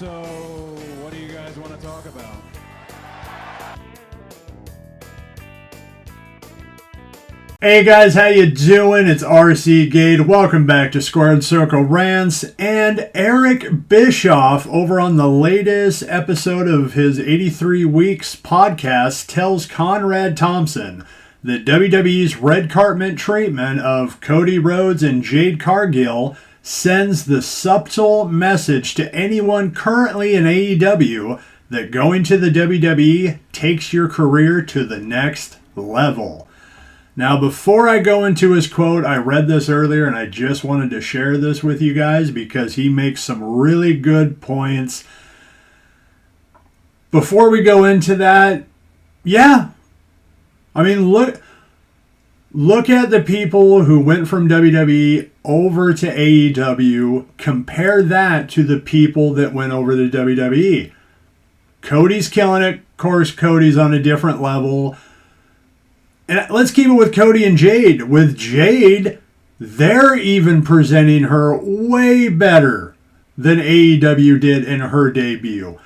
So, what do you guys want to talk about? Hey guys, how you doing? It's RC Gade. Welcome back to Squared Circle Rants. And Eric Bischoff, over on the latest episode of his 83 Weeks podcast, tells Conrad Thompson that WWE's red carpet treatment of Cody Rhodes and Jade Cargill sends the subtle message to anyone currently in AEW that going to the WWE takes your career to the next level. Now, before I go into his quote, I read this earlier and I just wanted to share this with you guys because he makes some really good points. Before we go into that, look at the people who went from WWE over to AEW. Compare that to the people that went over to WWE. Cody's killing it. Of course, Cody's on a different level. And let's keep it with Cody and Jade. With Jade, they're even presenting her way better than AEW did in her debut.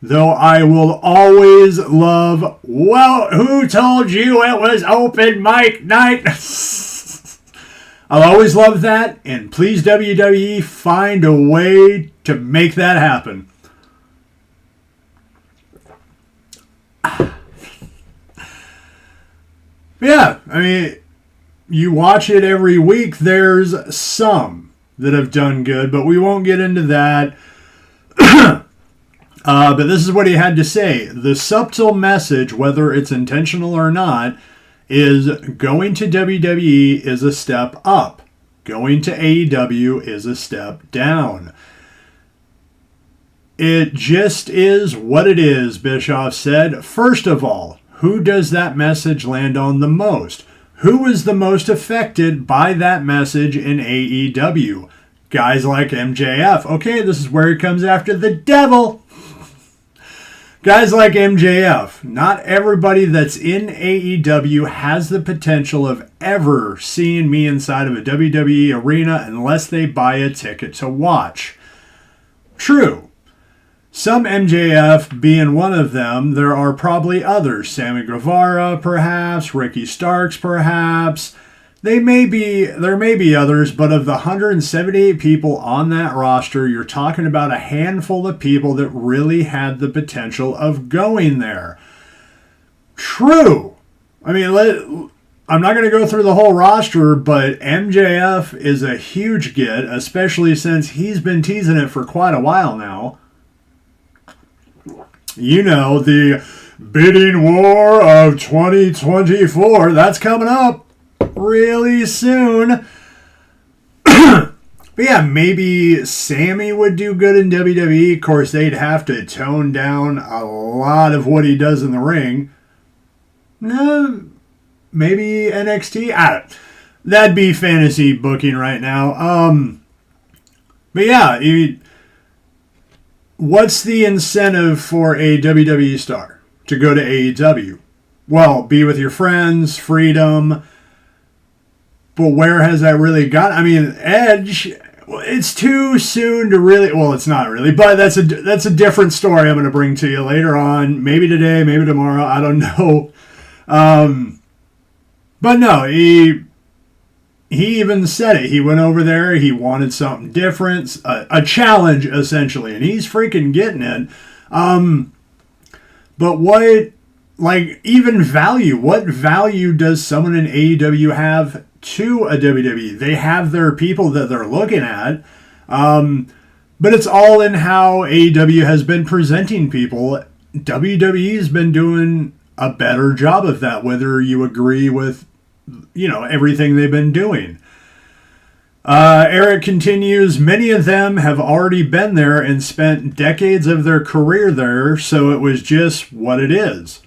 Though I will always love, well, who told you it was open mic night? I'll always love that. And please, WWE, find a way to make that happen. Yeah, I mean, you watch it every week, there's some that have done good, but we won't get into that. But this is what he had to say. The subtle message, whether it's intentional or not, is going to WWE is a step up. Going to AEW is a step down. It just is what it is, Bischoff said. First of all, who does that message land on the most? Who is the most affected by that message in AEW? Guys like MJF. Okay, this is where he comes after the devil. Guys like MJF. Not everybody that's in AEW has the potential of ever seeing me inside of a WWE arena unless they buy a ticket to watch. True. Some MJF being one of them, there are probably others. Sammy Guevara, perhaps. Ricky Starks, perhaps. There may be others, but of the 178 people on that roster, you're talking about a handful of people that really had the potential of going there. True. I mean, I'm not going to go through the whole roster, but MJF is a huge get, especially since he's been teasing it for quite a while now. You know, the bidding war of 2024, that's coming up really soon. But yeah, maybe Sammy would do good in WWE. Of course, they'd have to tone down a lot of what he does in the ring. No, maybe NXT. That'd be fantasy booking right now. But yeah, what's the incentive for a WWE star to go to AEW? Well, be with your friends, freedom. But where has that really gone? I mean, Edge, it's too soon to really... Well, it's not really, but that's a different story I'm going to bring to you later on. Maybe today, maybe tomorrow. I don't know. But no, he even said it. He went over there. He wanted something different, a challenge, essentially. And he's freaking getting it. But what, like, even value? What value does someone in AEW have to a WWE? They have their people that they're looking at. But it's all in how AEW has been presenting people. WWE's been doing a better job of that, whether you agree with everything they've been doing. Eric continues, many of them have already been there and spent decades of their career there, so it was just what it is.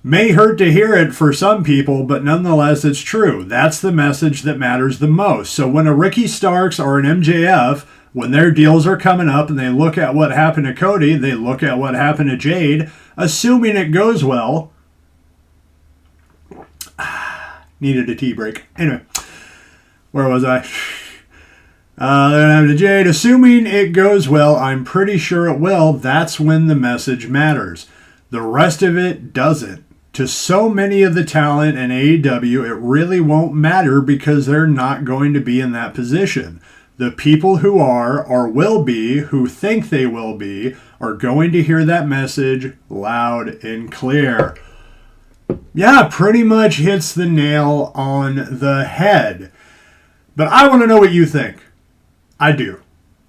May hurt to hear it for some people, but nonetheless it's true. That's the message that matters the most. So when a Ricky Starks or an MJF, when their deals are coming up and they look at what happened to Cody, they look at what happened to Jade, assuming it goes well. Needed a tea break. Anyway, where was I? To Jade, assuming it goes well, I'm pretty sure it will. That's when the message matters. The rest of it doesn't. To so many of the talent in AEW, it really won't matter because they're not going to be in that position. The people who are, or will be, who think they will be, are going to hear that message loud and clear. Yeah, pretty much hits the nail on the head. But I want to know what you think. I do.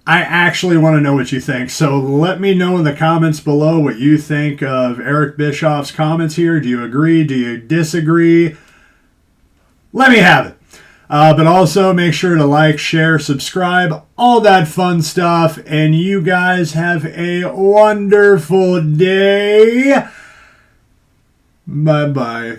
I actually want to know what you think. So let me know in the comments below what you think of Eric Bischoff's comments here. Do you agree? Do you disagree? Let me have it. But also make sure to like, share, subscribe, all that fun stuff. And you guys have a wonderful day. Bye-bye.